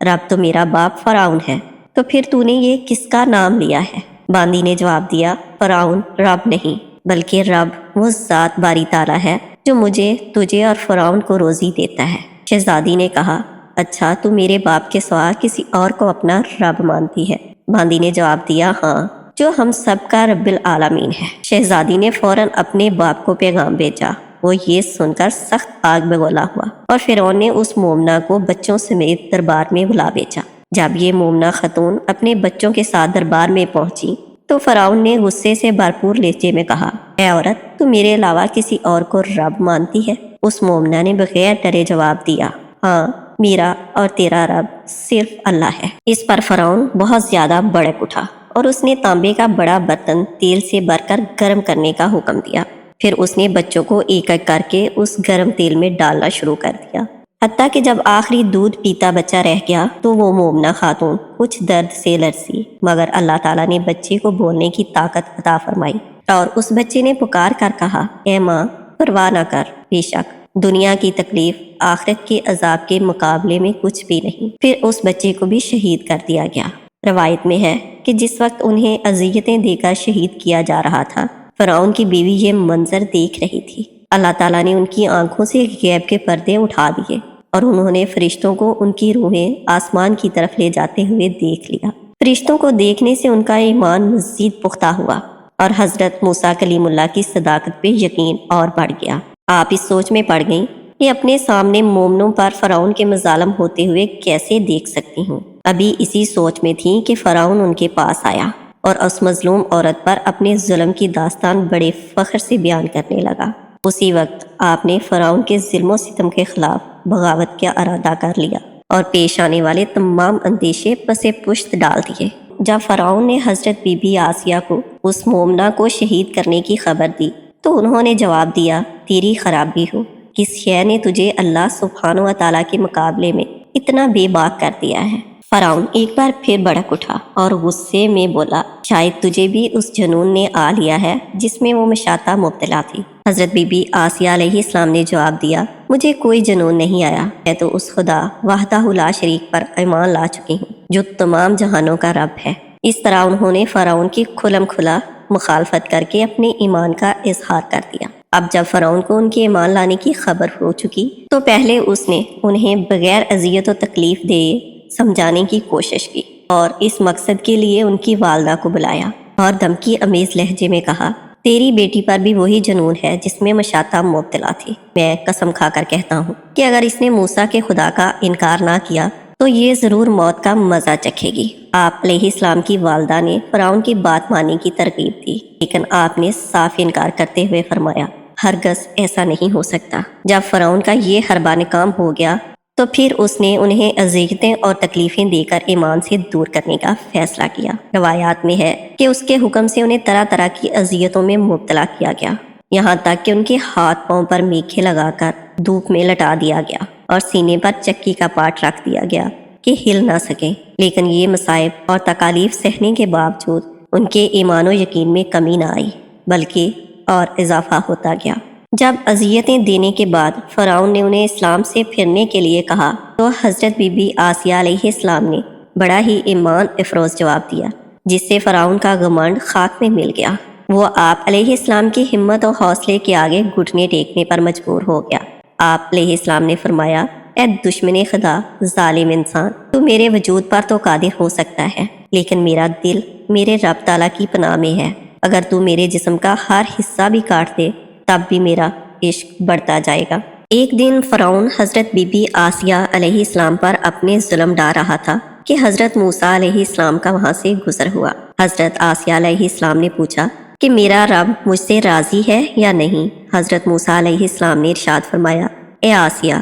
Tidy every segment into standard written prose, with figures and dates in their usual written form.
رب تو میرا باپ فرعون ہے، تو پھر تو نے یہ کس کا نام لیا ہے؟ باندی نے جواب دیا، فرعون رب نہیں بلکہ رب وہ ذات باری تعالیٰ ہے جو مجھے، تجھے اور فرعون کو روزی دیتا ہے۔ شہزادی نے کہا، اچھا تو میرے باپ کے سوا کسی اور کو اپنا رب مانتی ہے؟ باندی نے جواب دیا، ہاں، جو ہم سب کا رب العالمین ہے۔ شہزادی نے فوراً اپنے باپ کو پیغام بھیجا۔ وہ یہ سن کر سخت آگ بگولا ہوا، اور فرعون نے اس مومنہ کو بچوں سمیت دربار میں بلا بھیجا۔ جب یہ مومنہ خاتون اپنے بچوں کے ساتھ دربار میں پہنچی تو فرعون نے غصے سے بھرپور لہجے میں کہا، اے عورت، تو میرے علاوہ کسی اور کو رب مانتی ہے؟ اس مومنہ نے بغیر ڈرے جواب دیا، ہاں، میرا اور تیرا رب صرف اللہ ہے۔ اس پر فرعون بہت زیادہ بھڑک اٹھا اور اس نے تانبے کا بڑا برتن تیل سے بھر کر گرم کرنے کا حکم دیا۔ پھر اس نے بچوں کو ایک ایک کر کے اس گرم تیل میں ڈالنا شروع کر دیا، حتیٰ کہ جب آخری دودھ پیتا بچہ رہ گیا تو وہ مومنہ خاتون کچھ درد سے لرزی، مگر اللہ تعالیٰ نے بچے کو بولنے کی طاقت عطا فرمائی اور اس بچے نے پکار کر کہا، اے ماں، پرواہ نہ کر، بے شک دنیا کی تکلیف آخرت کے عذاب کے مقابلے میں کچھ بھی نہیں۔ پھر اس بچے کو بھی شہید کر دیا گیا۔ روایت میں ہے کہ جس وقت انہیں اذیتیں دے کر شہید کیا جا رہا تھا، فرعون کی بیوی یہ منظر دیکھ رہی تھی۔ اللہ تعالیٰ نے ان کی آنکھوں سے غیب کے پردے اٹھا دیے اور انہوں نے فرشتوں کو ان کی روحیں آسمان کی طرف لے جاتے ہوئے دیکھ لیا۔ فرشتوں کو دیکھنے سے ان کا ایمان مزید پختہ ہوا اور حضرت موسیٰ کلیم اللہ کی صداقت پہ یقین اور بڑھ گیا۔ آپ اس سوچ میں پڑ گئیں کہ اپنے سامنے مومنوں پر فرعون کے مظالم ہوتے ہوئے کیسے دیکھ سکتی ہوں۔ ابھی اسی سوچ میں تھیں کہ فرعون ان کے پاس آیا اور اس مظلوم عورت پر اپنے ظلم کی داستان بڑے فخر سے بیان کرنے لگا۔ اسی وقت آپ نے فرعون کے ظلم و ستم کے خلاف بغاوت کا ارادہ کر لیا اور پیش آنے والے تمام اندیشے پس پشت ڈال دیے۔ جب فرعون نے حضرت بی بی آسیہ کو اس مومنہ کو شہید کرنے کی خبر دی تو انہوں نے جواب دیا، تیری خرابی ہو، کس شے نے تجھے اللہ سبحانہ و تعالیٰ کے مقابلے میں اتنا بے باک کر دیا ہے؟ فرعون ایک بار پھر بھڑک اٹھا اور غصے میں بولا، شاید تجھے بھی اس جنون نے آ لیا ہے جس میں وہ مشاطہ مبتلا تھی۔ حضرت بی بی آسیہ علیہ السلام نے جواب دیا، مجھے کوئی جنون نہیں آیا، میں تو اس خدا وحدہ لا شریک پر ایمان لا چکی ہوں جو تمام جہانوں کا رب ہے۔ اس طرح انہوں نے فرعون کی کھلم کھلا مخالفت کر کے اپنے ایمان کا اظہار کر دیا۔ اب جب فرعون کو ان کے ایمان لانے کی خبر ہو چکی تو پہلے اس نے انہیں بغیر اذیت و تکلیف دے سمجھانے کی کوشش کی اور اس مقصد کے لیے ان کی والدہ کو بلایا اور دھمکی امیز لہجے میں کہا، تیری بیٹی پر بھی وہی جنون ہے جس میں مشاطہ مبتلا تھی۔ میں قسم کھا کر کہتا ہوں کہ اگر اس نے موسیٰ کے خدا کا انکار نہ کیا تو یہ ضرور موت کا مزہ چکھے گی۔ آپ علیہ السلام کی والدہ نے فرعون کی بات ماننے کی ترغیب دی، لیکن آپ نے صاف انکار کرتے ہوئے فرمایا، ہرگز ایسا نہیں ہو سکتا۔ جب فرعون کا یہ حربہ ناکام ہو گیا تو پھر اس نے انہیں اذیتیں اور تکلیفیں دے کر ایمان سے دور کرنے کا فیصلہ کیا۔ روایات میں ہے کہ اس کے حکم سے انہیں طرح طرح کی اذیتوں میں مبتلا کیا گیا، یہاں تک کہ ان کے ہاتھ پاؤں پر میخیں لگا کر دھوپ میں لٹا دیا گیا اور سینے پر چکی کا پاٹ رکھ دیا گیا کہ ہل نہ سکیں۔ لیکن یہ مصائب اور تکالیف سہنے کے باوجود ان کے ایمان و یقین میں کمی نہ آئی بلکہ اور اضافہ ہوتا گیا۔ جب اذیتیں دینے کے بعد فرعون نے انہیں اسلام سے پھرنے کے لیے کہا تو حضرت بی بی آسیہ علیہ السلام نے بڑا ہی ایمان افروز جواب دیا، جس سے فرعون کا گھمنڈ خاک میں مل گیا۔ وہ آپ علیہ السلام کی ہمت و حوصلے کے آگے گھٹنے ٹیکنے پر مجبور ہو گیا۔ آپ علیہ السلام نے فرمایا، اے دشمن خدا، ظالم انسان، تو میرے وجود پر تو قادر ہو سکتا ہے، لیکن میرا دل میرے رب تعالیٰ کی پناہ میں ہے۔ اگر تو میرے جسم کا ہر حصہ بھی کاٹ دے تب بھی میرا عشق بڑھتا جائے گا۔ ایک دن فرعون حضرت بی بی آسیہ علیہ السلام پر اپنے ظلم ڈال رہا تھا کہ حضرت موسیٰ علیہ السلام کا وہاں سے گزر ہوا۔ حضرت آسیہ علیہ السلام نے پوچھا کہ میرا رب مجھ سے راضی ہے یا نہیں؟ حضرت موسیٰ علیہ السلام نے ارشاد فرمایا، اے آسیہ،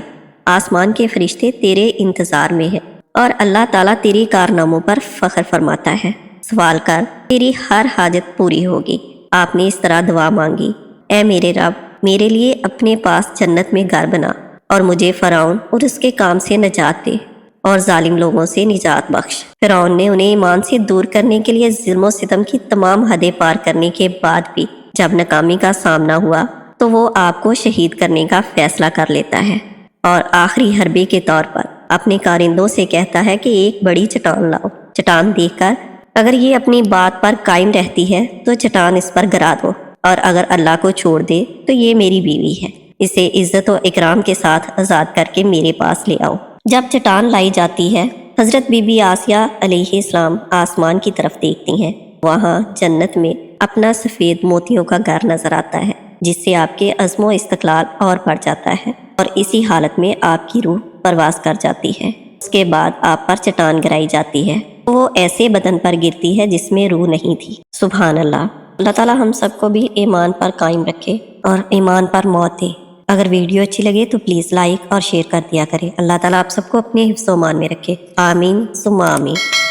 آسمان کے فرشتے تیرے انتظار میں ہیں اور اللہ تعالیٰ تیری کارناموں پر فخر فرماتا ہے، سوال کر، تیری ہر حاجت پوری ہوگی۔ آپ نے اس طرح دعا مانگی، اے میرے رب، میرے لیے اپنے پاس جنت میں گھر بنا اور مجھے فرعون اور اس کے کام سے نجات دے اور ظالم لوگوں سے نجات بخش۔ فرعون نے انہیں ایمان سے دور کرنے کے لیے ظلم و ستم کی تمام حدیں پار کرنے کے بعد بھی جب ناکامی کا سامنا ہوا تو وہ آپ کو شہید کرنے کا فیصلہ کر لیتا ہے اور آخری حربے کے طور پر اپنے کارندوں سے کہتا ہے کہ ایک بڑی چٹان لاؤ۔ چٹان دیکھ کر اگر یہ اپنی بات پر قائم رہتی ہے تو چٹان اس پر گرا دو، اور اگر اللہ کو چھوڑ دے تو یہ میری بیوی ہے، اسے عزت و اکرام کے ساتھ آزاد کر کے میرے پاس لے آؤ۔ جب چٹان لائی جاتی ہے، حضرت بی بی آسیہ علیہ السلام آسمان کی طرف دیکھتی ہیں۔ وہاں جنت میں اپنا سفید موتیوں کا گھر نظر آتا ہے، جس سے آپ کے عزم و استقلال اور بڑھ جاتا ہے، اور اسی حالت میں آپ کی روح پرواز کر جاتی ہے۔ اس کے بعد آپ پر چٹان گرائی جاتی ہے، وہ ایسے بدن پر گرتی ہے جس میں روح نہیں تھی۔ سبحان اللہ۔ اللہ تعالیٰ ہم سب کو بھی ایمان پر قائم رکھے اور ایمان پر موت دے۔ اگر ویڈیو اچھی لگے تو پلیز لائک اور شیئر کر دیا کریں۔ اللہ تعالیٰ آپ سب کو اپنے حفظ و امان میں رکھے۔ آمین ثم آمین۔